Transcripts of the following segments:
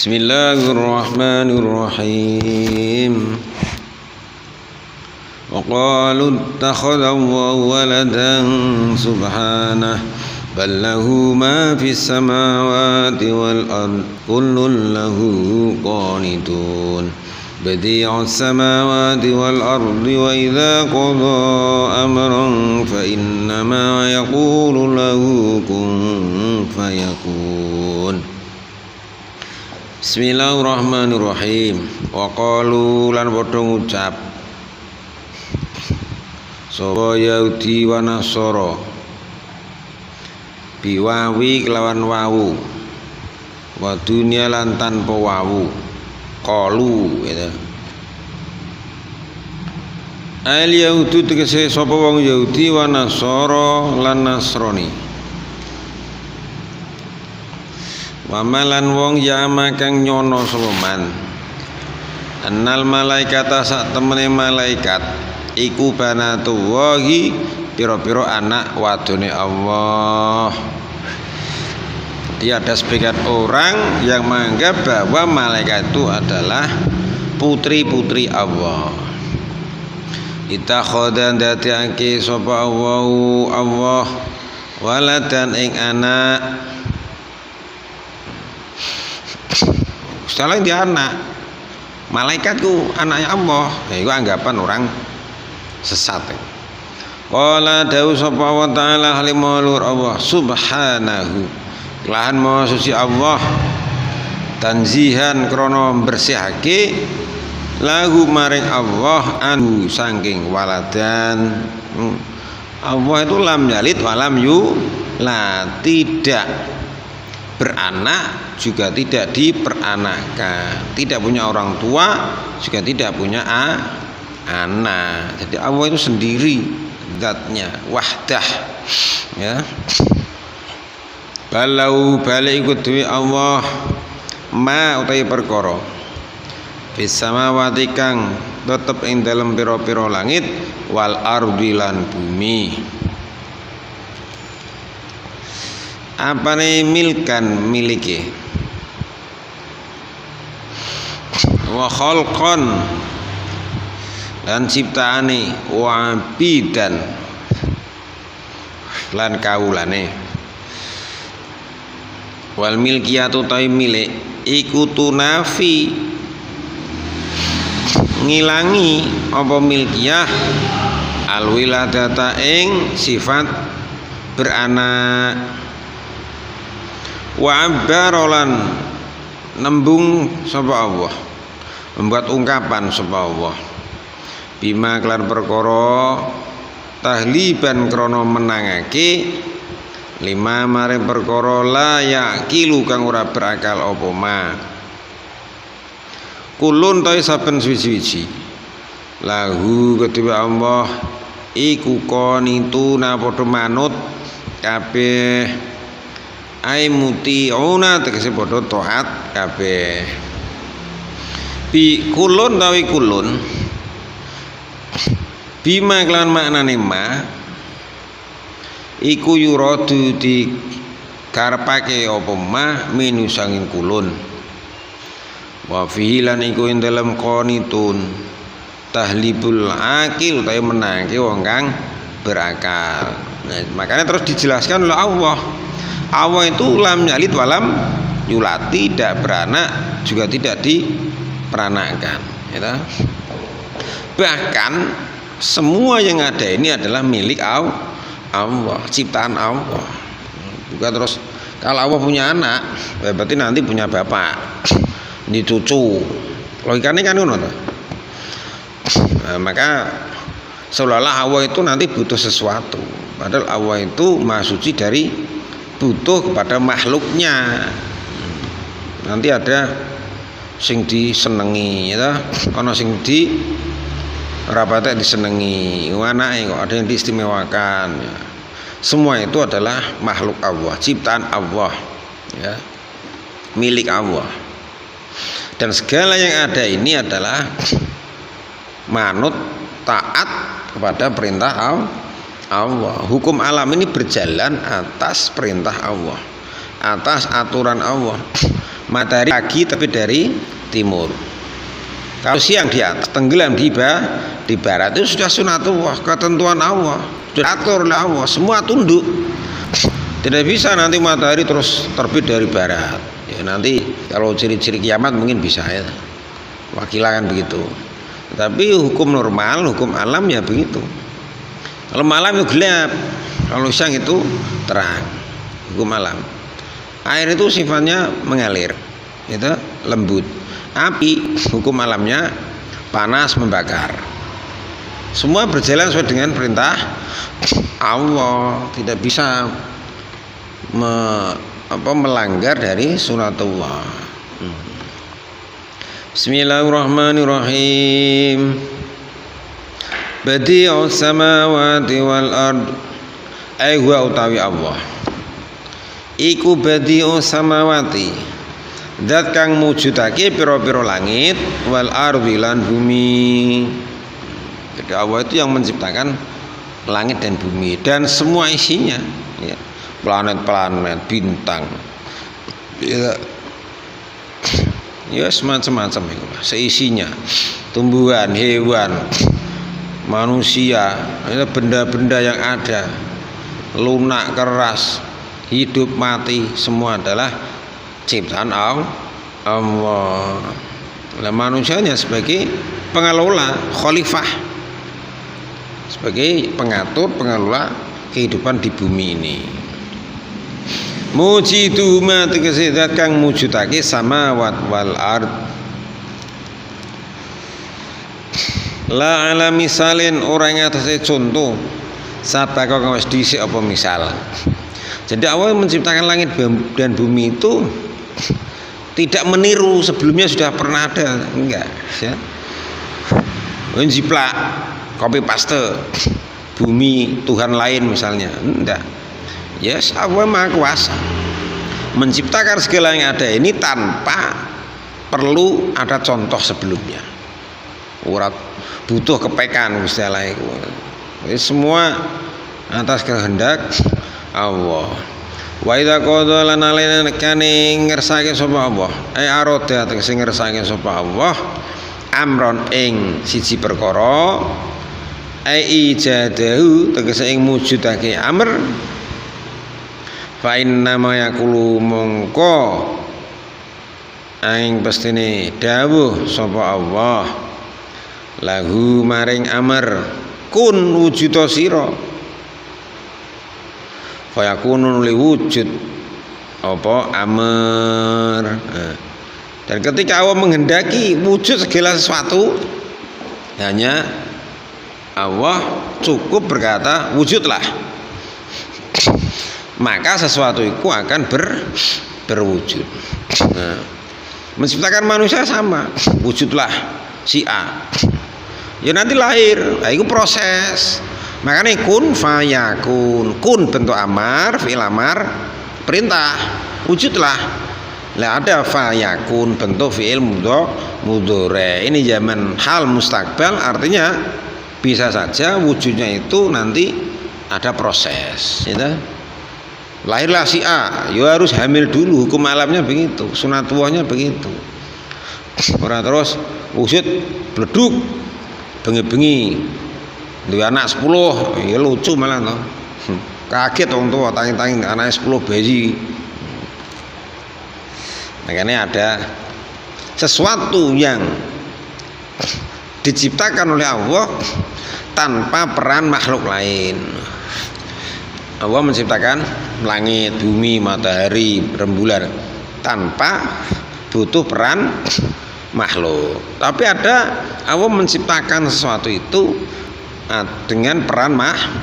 Bismillahirrahmanirrahim. Wa qalu ittakhadallahu waladan subhanah bal lahu ma fis samawati wal ard kullun lahu qanitun badi'us samawati wal ardi wa idza qada amran fa innama yaqulu lahu kun fayakun. Bismillahirrahmanirrahim. Wa qalu lan padha ngucap sapa Yahudi wa Nasara biwawi kelawan wawu wa dunya lan tanpa wawu qalu gitu. Al Yahudi tegese sapa wong Yahudi wa Nasara lan Nasrani. Wamalan wong yama kang nyono sapa man annal malaikata sak temene malaikat iku banatullahi pira-pira anak wadone Allah. Dia ada sebagian orang yang menganggap bahwa malaikat itu adalah putri-putri Allah. Ittakhadha datiake sapa Allah waladan ing anak. Setelah dia anak, malaikatku anaknya Allah, ya itu anggapan orang sesat. Qala dawu sapa wa ta'ala halimulur Allah subhanahu kelahan maha suci Allah tanzihan krana bersihake lahu maring Allah anu saking waladan. Allah itu lam yalid walam yulad, tidak beranak juga tidak diperanakkan, tidak punya orang tua juga tidak punya anak. Jadi Allah itu sendiri zatnya wahdah ya. Balau balik ikut duwe Allah ma utawi perkara fis samawati kang tetep ing dalem pira-pira langit wal ardi lan bumi. Apa nih milkan miliki wa khalqan dan ciptaane wa bidan lan kaulane wal milkiyatu ta milik iku tunafi ngilangi apa milkiyah al wiladata ing sifat beranak. Wa abbarolan nembung sapa Allah, membuat ungkapan sapa Allah bima kelar perkara tahliban krana menangake lima mare perkara la yaqilu kang ora berakal apa ma kulun ta saben suwi-suwi lahu kedua Allah iku qanituna padha manut kabeh ai muti'una tegese padha taat kabeh. Bi kulun tawi kulun bima kelan maknane ma iku yuradu di karepake apa ma minu sanging kulun wa fihi lan iku ing dalem qanitun tahlibul akil tawi menangke wong kang berakal. Nah, makanya terus dijelaskan oleh Allah itu lam yalid walam yulad, tidak beranak juga tidak diperanakkan ya. Bahkan semua yang ada ini adalah milik Allah, ciptaan Allah. Bukan terus kalau Allah punya anak berarti nanti punya bapak, ini cucu, logikanya kan ngono. Nah, maka seolah-olah Allah itu nanti butuh sesuatu, padahal Allah itu maha suci dari butuh kepada makhluknya. Nanti ada sing disenengi ya, ana sing di rapate disenengi, anake kok ada yang diistimewakan ya. Semua itu adalah makhluk Allah, ciptaan Allah ya, milik Allah. Dan segala yang ada ini adalah manut taat kepada perintah Allah. Hukum alam ini berjalan atas perintah Allah, atas aturan Allah. matahari pagi tapi dari timur. Kalau siang di atas, tenggelam di barat, itu sudah sunatullah, ketentuan Allah, sudah atur oleh Allah, semua tunduk. Tidak bisa nanti matahari terus terbit dari barat. Ya, nanti kalau ciri-ciri kiamat mungkin bisa ya, wakilan begitu. Tapi hukum normal, hukum alam ya begitu. Kalau malam itu gelap, kalau siang itu terang. Hukum alam. Air itu sifatnya mengalir, itu lembut. Api hukum alamnya panas membakar. Semua berjalan sesuai dengan perintah Allah, tidak bisa melanggar dari sunatullah. Bismillahirrahmanirrahim. Badi'us samawati wal ard. Huwa utawi Allah iku badi'us samawati, zat kang mujudake pira-pira langit, wal ardi lan bumi. Jadi Allah itu yang menciptakan langit dan bumi dan semua isinya, ya. Planet-planet, bintang, ya semacam-macam itu seisinya, tumbuhan, hewan, manusia, benda-benda yang ada, lunak, keras, hidup, mati, semua adalah ciptaan Allah. Nah, manusianya sebagai pengelola, khalifah, sebagai pengatur, pengelola kehidupan di bumi ini. Mujidu ma tegese zat kang mujudake samawat wal ard. La ala misalin orang atasnya contoh sabaka kang wis dhisik apa misal. Jadi Allah menciptakan langit dan bumi itu tidak meniru sebelumnya sudah pernah ada, enggak ya. Menjiplak copy paste bumi Tuhan lain misalnya, enggak. Yes, Allah Maha Kuasa menciptakan segala yang ada ini tanpa perlu ada contoh sebelumnya. Urat butuh kepekan istilah itu. Semua atas kehendak Allah. Wa idza qada lana kane ngersake sapa Allah. Aroda tegese ngersake sapa Allah amron ing siji perkara. Ijadahu tegese ing mujudake amr. Fa inna ma yaqulu mongko aing pestine dawuh sapa Allah lahu maring amr kun wujuda sira fa yakunu li wujud apa amr. Dan ketika Allah menghendaki wujud segala sesuatu, hanya Allah cukup berkata wujudlah, maka sesuatu itu akan berwujud. Nah, menciptakan manusia sama, wujudlah si A, ya nanti lahir, nah, itu proses. Makanya kun fayakun, kun bentuk amar, fi'il amar, perintah, wujudlah. Lah ada fayakun bentuk fi'il mudhari. Ini zaman hal mustakbal, artinya bisa saja wujudnya itu nanti ada proses, gitu. Lahirlah si A, ya harus hamil dulu, hukum alamnya begitu, sunatullahnya begitu. Orang terus wujud bleduk bengi-bengi duwe anak 10, ya lucu malah no. Kaget orang tua tangi-tangi anaknya 10 bayi. Makanya ada sesuatu yang diciptakan oleh Allah tanpa peran makhluk lain. Allah menciptakan langit, bumi, matahari, rembulan tanpa butuh peran makhluk. Tapi ada Allah menciptakan sesuatu itu dengan peran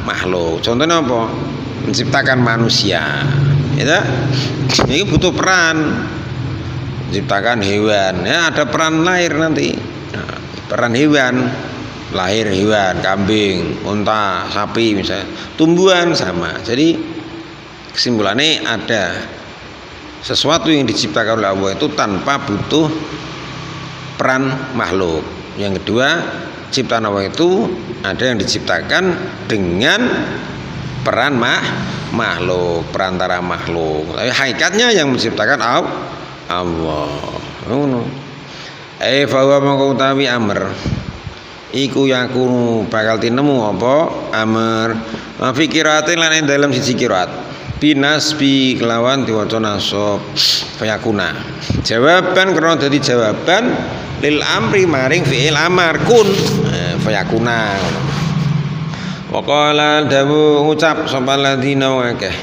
makhluk. Contohnya apa? Menciptakan manusia. Ini butuh peran. Menciptakan hewan, ya ada peran lahir nanti. Nah, peran hewan, lahir hewan, kambing, unta, sapi misalnya, tumbuhan sama. Jadi kesimpulannya ada sesuatu yang diciptakan oleh Allah itu tanpa butuh peran makhluk. Yang kedua, ciptaan Allah itu ada yang diciptakan dengan peran makhluk, perantara makhluk. Tapi hakikatnya yang menciptakan Allah. Ngono. Fa huwa mongko utawi amr iku yakunu bakal tinemu apa amr fi qiraatin lan ing dalem siji qiraat binasbi kelawan diwaca nasab fayakuna jawaban karena dadi jawaban lil amri maring fi'il amar kun fayakuna wa qala dawu ngucap sapa ladina akeh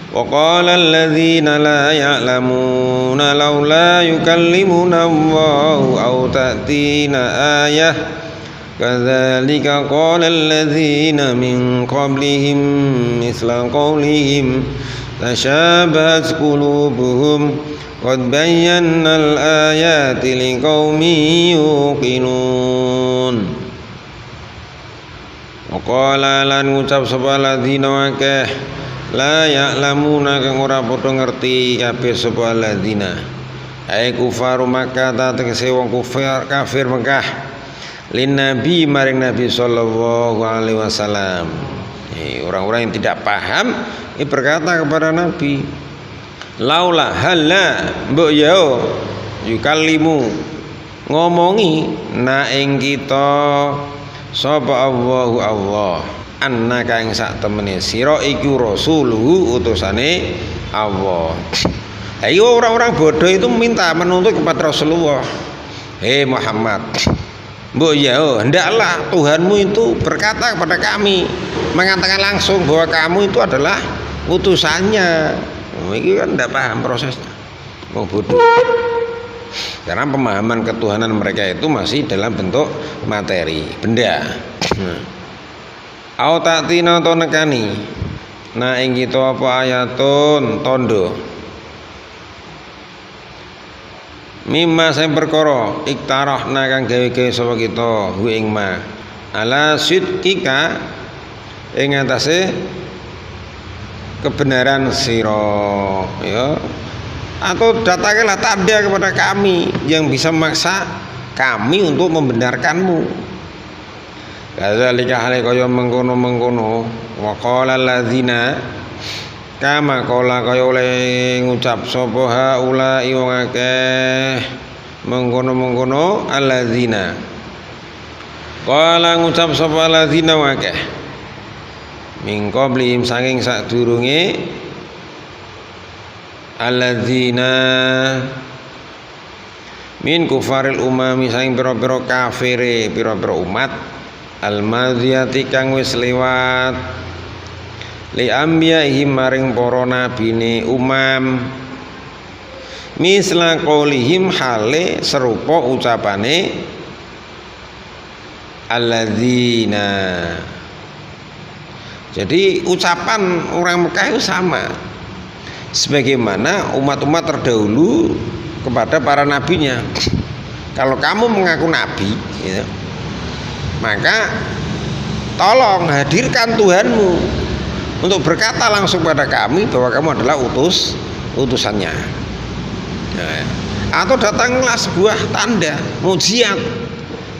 wa qala alladzina la ya'lamuna laula yukallimuna Allahu aw ta'tina ayah kadzalika qala alladzina min qablihim mithla qawlihim tashabahat qulubuhum qad bayyana al-ayati liqaumin yuqinun. Qala lan ngucap sapa ladina akeh la ya'lamuna kang ora padha ngerti kabeh sapa ladina ai kufaru Makkah tegese wong kafir Mekah lin nabi maring nabi sallallahu alaihi wasallam. Orang-orang yang tidak paham berkata kepada nabi laula halla mbok yo yukallimu ngomongi na ing kita sapa Allahu Allah annaka ing sak temene sira iku rasuluhu utusane Allah. Ayo orang-orang bodoh itu minta menuntut kepada Rasulullah. Muhammad, mbok ya hendaklah Tuhanmu itu berkata kepada kami, mengatakan langsung bahwa kamu itu adalah utusannya. Ini kan tidak paham prosesnya. Mau bodoh. Karena pemahaman ketuhanan mereka itu masih dalam bentuk materi, benda. Au ta'tina to nekani. Nah ing kita apa ayatun tondo. Mimma sing perkara iktarahna kang gawe-gawe sapa kita hu ing ma. Ala sidqika ing atase kebenaran sira ya. Atau datanglah tanda kepada kami yang bisa memaksa kami untuk membenarkanmu. Kadzalika hale kaya mengkono-mengkono wa qala alladzina kama qala kaya oleh ngucap sapa haula wong akeh mengkono-mengkono alladzina qala ngucap sapa alladzina wong akeh min qablihim saking sadurunge alladzina min kufaril umami saking pira-pira kafire pira-pira umat al-madhiyati kang wis liwat li ambiyahim maring para nabine umam misla qaulihim hale serupa ucapane alladzina. Jadi ucapan orang Mekah itu sama sebagaimana umat-umat terdahulu kepada para nabinya. Kalau kamu mengaku nabi ya, maka tolong hadirkan Tuhanmu untuk berkata langsung pada kami bahwa kamu adalah utusannya. Nah, atau datanglah sebuah tanda mukjizat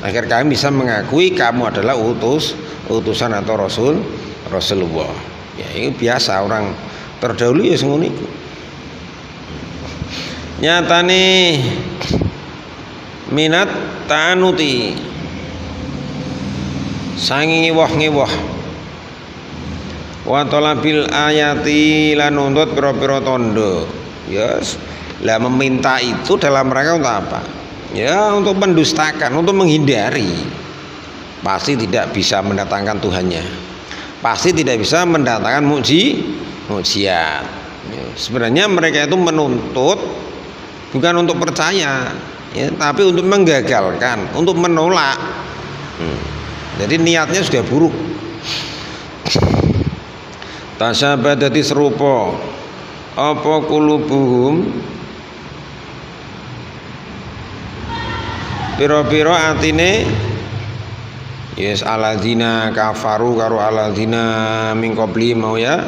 agar kami bisa mengakui kamu adalah utusan atau Rasulullah. Ya ini biasa orang terdahulu ya ngono iku. Nyatane minat ta'anuti sangi ngewah-ngewah wa talabil ayati lan nuntut pira-pira tondo. Yes. Lah meminta itu dalam rangka untuk apa? Ya untuk mendustakan, untuk menghindari. Pasti tidak bisa mendatangkan Tuhannya. Pasti tidak bisa mendatangkan mukjizat. Ya, sebenarnya mereka itu menuntut bukan untuk percaya, ya, tapi untuk menggagalkan, untuk menolak. Jadi niatnya sudah buruk. Tasyabadati serupa apa kulubuhum pira-pira atine yes alladzina kafaru karo alladzina min qabli mau ya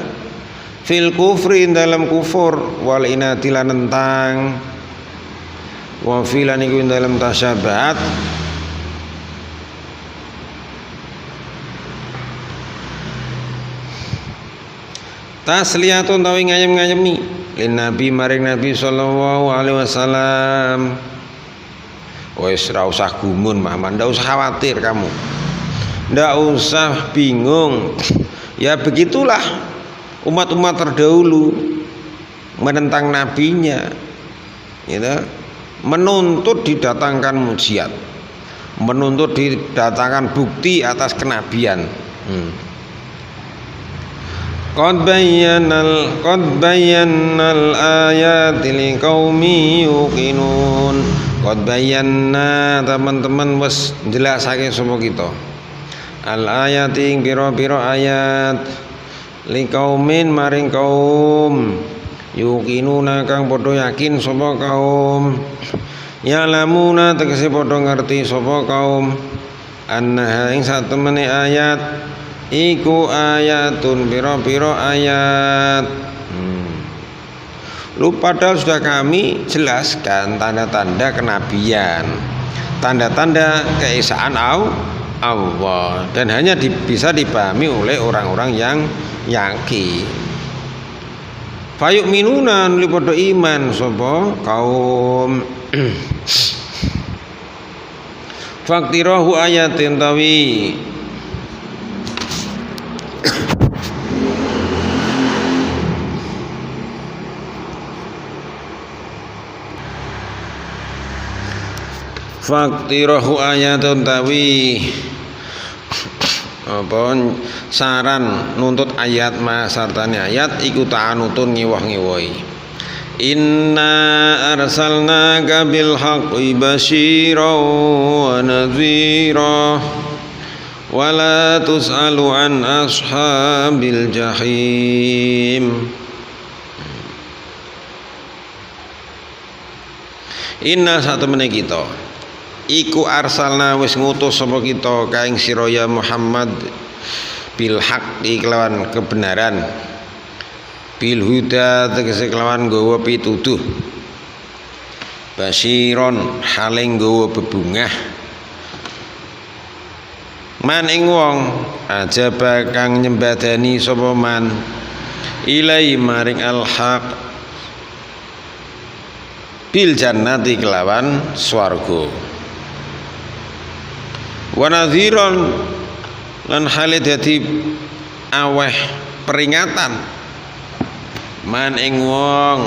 fil kufri dalam kufur wal inati lan nentang wa filan iku dalam tasyabahat tasliyatun tawi ngayem-ngayemi lin nabi maring nabi sallallahu alaihi wasallam. Wes ora usah gumun Muhammad, ndak usah khawatir kamu, ndak usah bingung. Ya begitulah umat-umat terdahulu menentang nabinya, gitu. Menuntut didatangkan mujizat, menuntut didatangkan bukti atas kenabian. Qad bayyannal ayati liqaumi yuqinun. Qad bayyana teman-teman wis jelasake sapa kita. Al ayati pira-pira ayat liqaumin maring kaum yuqinuna kang padha yakin sapa kaum. Ya lamuna tegese padha ngerti sapa kaum annaha ing satemene ayat iku ayatun pira-pira ayat. Lu padahal sudah kami jelaskan tanda-tanda kenabian, tanda-tanda keesaan Allah, dan hanya bisa dipahami oleh orang-orang yang yakin. Fayuk minunan li padha iman sapa kaum. Faktirahu ayatin tawi faktirahu ayatun tawi apa saran nuntut ayat masartane ayat iku ta'anutun ngiwah-ngiwahi. Inna arsalnaka bil haqqi basyiran wa nadhira wa la tus'alu an ashabil jahim. Inna satemene kita iku arsalna wis ngutus sapa kita ka ing sira ya Muhammad bil haqqi kelawan kebenaran, bil huda tegese kelawan nggawa pituduh, basyiron hale nggawa bebungah, man ing wong ajaba kang nyembadani sapa man ilai maring al haq bil jannati kelawan swarga. Wa nadhiron lan hale dadi aweh peringatan man ing wong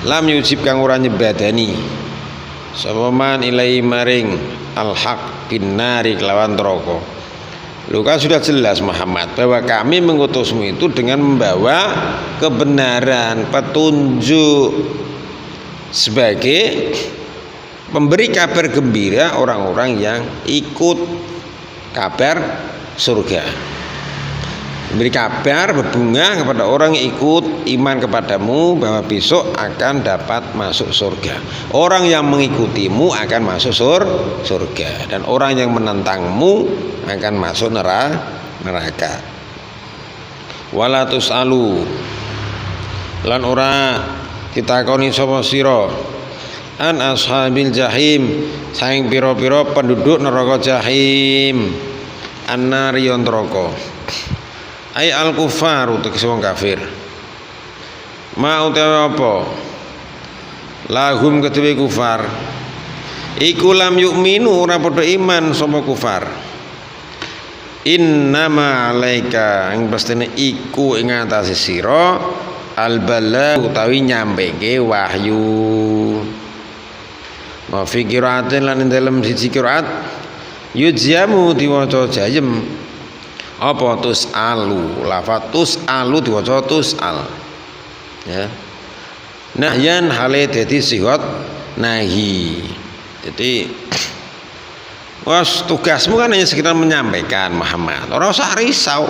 lam yujib kang ora nyebadani sapa man ilai maring al haq binari kelawan neraka. Lu kan sudah jelas Muhammad bahwa kami mengutusmu itu dengan membawa kebenaran, petunjuk sebagai memberi kabar gembira orang-orang yang ikut kabar surga, memberi kabar berbunga kepada orang yang ikut iman kepadamu bahwa besok akan dapat masuk surga. Orang yang mengikutimu akan masuk surga, dan orang yang menentangmu akan masuk neraka. Wala tusalu lan ora ditakoni sapa sira an ashabil jahim saing pira-pira penduduk neraka jahim, annariyon neraka ai al kufar tegese wong kafir. Ma utawa apa lahum kedue kufar iku lam yu'minu ora padha iman sapa kufar. Innama alaika ing pastine iku ing atase sira al bala utawi nyampeke wahyu. Wa fi qiraatin lan dalam siji qiraat yujzamu diwaca jayem apa tusalu, lafaz tusalu diwaca tusal ya. Nahyan hale dadi sihat nahi. Jadi was tugasmu kan hanya sekedar menyampaikan Muhammad. Ora usah risau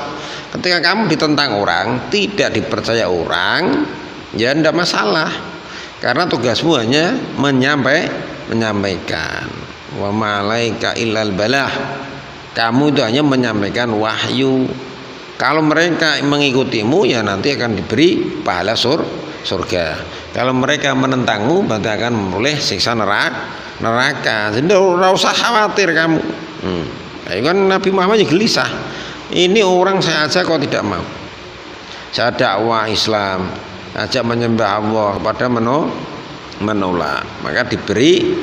ketika kamu ditentang orang, tidak dipercaya orang, ya ndak masalah. Karena tugasmu hanya menyampaikan. Wa malaika illal balah. Kamu itu hanya menyampaikan wahyu. Kalau mereka mengikutimu ya nanti akan diberi pahala surga. Kalau mereka menentangmu berarti akan memperoleh siksa neraka. Jadi tidak usah khawatir kamu. Kan Nabi Muhammad gelisah. Ini orang saya ajak kok tidak mau. Saya dakwah Islam, ajak menyembah Allah kepada menolak. Maka diberi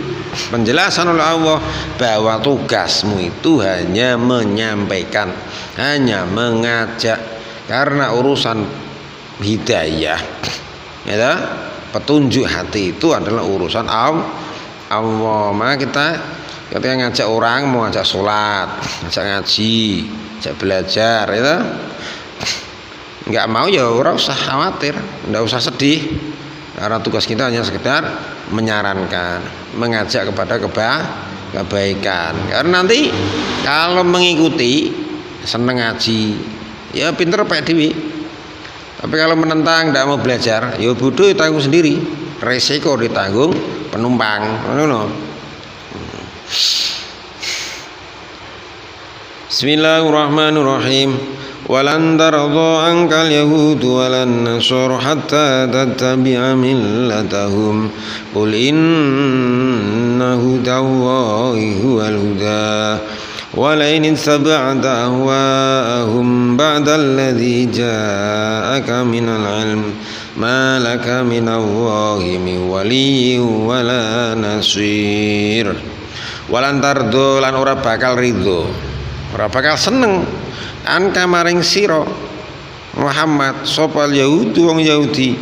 penjelasan oleh Allah bahwa tugasmu itu hanya menyampaikan, hanya mengajak, karena urusan hidayah ya, petunjuk hati itu adalah urusan Allah. Maka kita ketika ngajak orang, mau ngajak sholat, ngajak ngaji, ngajak belajar ya, nggak mau ya orang usah khawatir, nggak usah sedih, karena tugas kita hanya sekedar menyarankan, mengajak kepada kebaikan. Karena nanti kalau mengikuti seneng ngaji ya pinter Pak Dewi, tapi kalau menentang tidak mau belajar ya bodoh, tanggung sendiri, resiko ditanggung penumpang. Bismillahirrahmanirrahim. Walan tarda ankal yahud walan nasara hatta tattabi'a millatahum qul inna hudallahi huwal huda walain ittaba'ta ahwa'ahum ba'da alladhi ja'aka minal ilm ma laka minallahi min waliyyin wala nasir. Walan tarda lan ora bakal ridho, ora bakal seneng anka maring sira Muhammad sapa Yahudi wong Yahudi,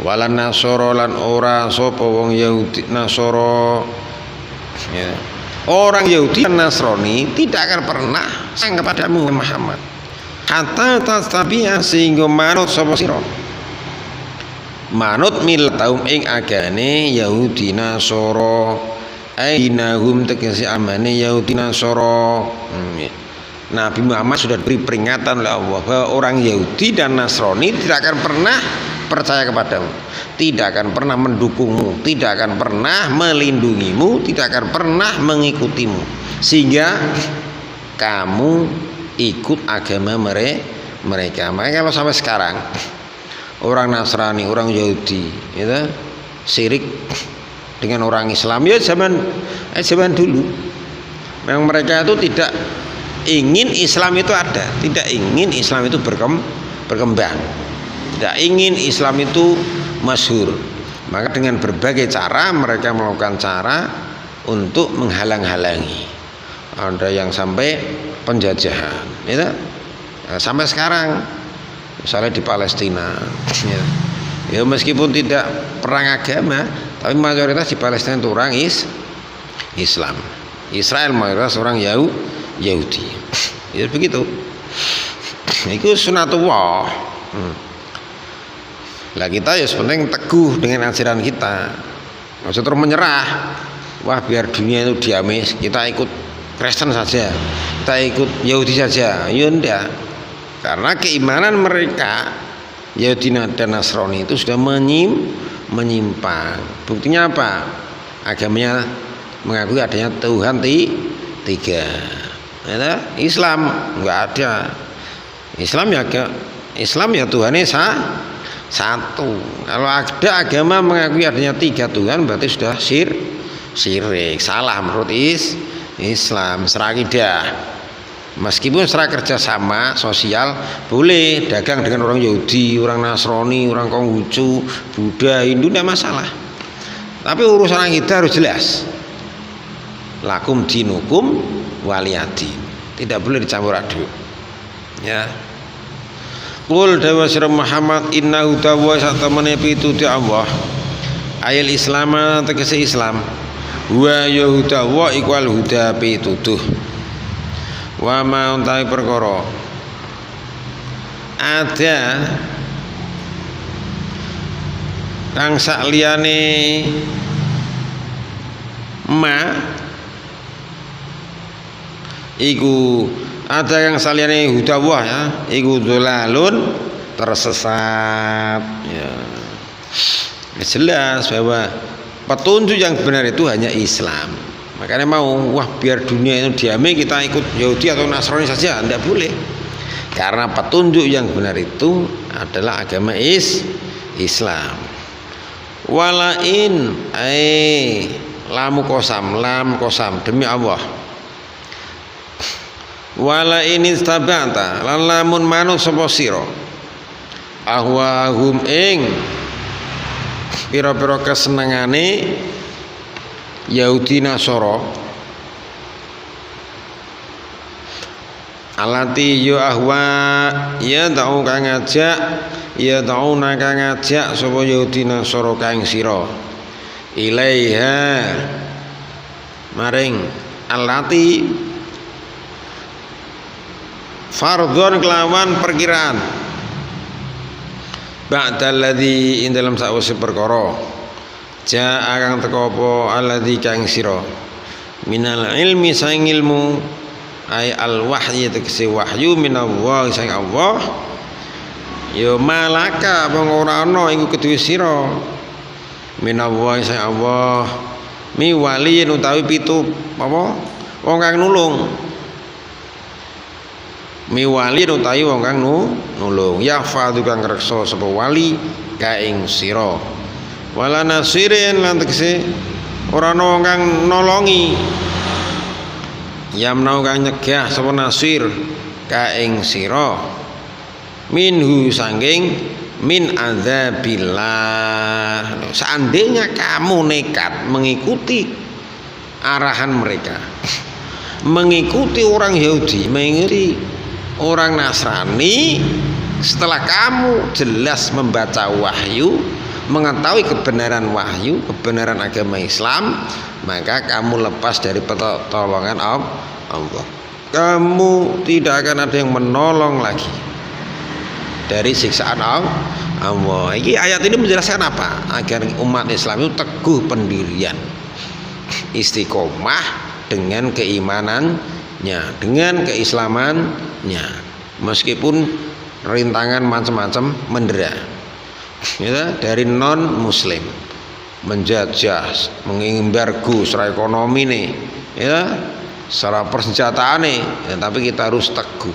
walan nasara lan ora sapa wong Yahudi Nasara ya. Orang Yahudi dan Nasrani tidak akan pernah sayang kepadamu Muhammad hatta tastabi'a, sehingga manut sapa sira, manut millatahum ing agane Yahudi Nasara, ainahum tegese amane Yahudi Nasara. Nabi Muhammad sudah beri peringatan oleh Allah bahwa orang Yahudi dan Nasrani tidak akan pernah percaya kepadamu, tidak akan pernah mendukungmu, tidak akan pernah melindungimu, tidak akan pernah mengikutimu, sehingga kamu ikut agama mereka. Makanya kalau sampai sekarang orang Nasrani, orang Yahudi itu syirik dengan orang Islam ya zaman dulu, memang mereka itu tidak ingin Islam itu ada, tidak ingin Islam itu berkembang, tidak ingin Islam itu masyhur. Maka dengan berbagai cara mereka melakukan cara untuk menghalang-halangi. Ada yang sampai penjajahan ya, sampai sekarang misalnya di Palestina ya, meskipun tidak perang agama, tapi mayoritas di Palestina itu orang Islam. Israel mayoritas orang Yahudi ya, begitu. Itu sunatullah. Lah kita ya sebenarnya teguh dengan ajaran kita, nggak usah terus menyerah. Wah biar dunia itu diamis, kita ikut Kristen saja, kita ikut Yahudi saja. Ya enggak, karena keimanan mereka Yahudi dan Nasrani itu sudah menyimpang. Buktinya apa? Agamanya mengakui adanya Tuhan tiga. Islam nggak ada. Islam ya Tuhannya satu. Kalau ada agama mengakui adanya tiga Tuhan berarti sudah syirik, salah menurut Islam. Secara akidah, meskipun secara kerjasama sosial boleh dagang dengan orang Yahudi, orang Nasrani, orang Konghucu, Buddha, Hindu, tidak masalah. Tapi urusan akidah harus jelas. Lakum dinukum waliyadin, tidak boleh dicampur aduk ya. Qul dawa sira Muhammad innahu dawa satamane pituti Allah ayil Islam tegese Islam wa yahuda wa ikwal huda pituduh wa ma untai perkara ada kang sakliyane ma iku, ada yang saliyane hudawah ya, iku dolalun tersesat ya. Jelas bahwa petunjuk yang benar itu hanya Islam. Makanya mau wah biar dunia itu diamai kita ikut Yahudi atau Nasrani saja, tidak boleh. Karena petunjuk yang benar itu adalah agama Islam. Walain lam kosam demi Allah. Wala ini istabanta lan lamun manut sapa sira ahwahum ing pira-pira kesenengane Yahudi Nasara alati yo ahwa ya ta'u kang ngajak ya ta'una kang ngajak sapa Yahudi Nasara kang sira ilaiha maring alati fardhon kelawan perkiraan ba'dal ladzi ing dalam sawise perkara jaa kang teka apa alladzi kang sira minal ilmi sang ilmu ay al wahyi tegese wahyu minallah sang Allah ya malaka wong ora ana iku kedue sira minallah sang Allah mi wali utawi pitu apa wong kang nulung mi wali utawi wong kang nulung ya fadu kang reksa sapa wali ka ing sira wala nasirin lan tegese ora ana wong kang nolongi yamnau kang nyegah sapa nasir ka ing sira minhu sangking min adzabillah. Seandainya kamu nekat mengikuti arahan mereka, mengikuti orang Yahudi, mengikuti orang Nasrani, setelah kamu jelas membaca wahyu, mengetahui kebenaran wahyu, kebenaran agama Islam, maka kamu lepas dari pertolongan Allah. Kamu tidak akan ada yang menolong lagi dari siksaan Allah. Ini ayat ini menjelaskan apa? Agar umat Islam itu teguh pendirian, istiqomah dengan keimanannya, dengan keislamannya, meskipun rintangan macam-macam mendera. Ya, dari non muslim menjajah, mengimbargo secara ekonomi nih, ya, secara persenjataan nih, ya, tapi kita harus teguh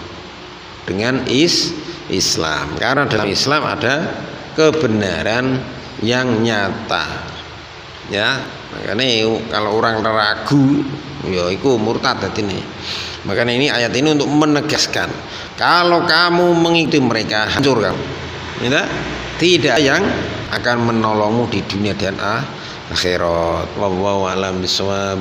dengan Islam, karena dalam Islam ada kebenaran yang nyata, ya. Makanya kalau orang ragu, ya itu murtad ini. Makanya ini ayat ini untuk menegaskan, kalau kamu mengikuti mereka, hancur kamu, ya. Tidak yang akan menolongmu di dunia dan akhirat. Wallahu a'lam bishawab.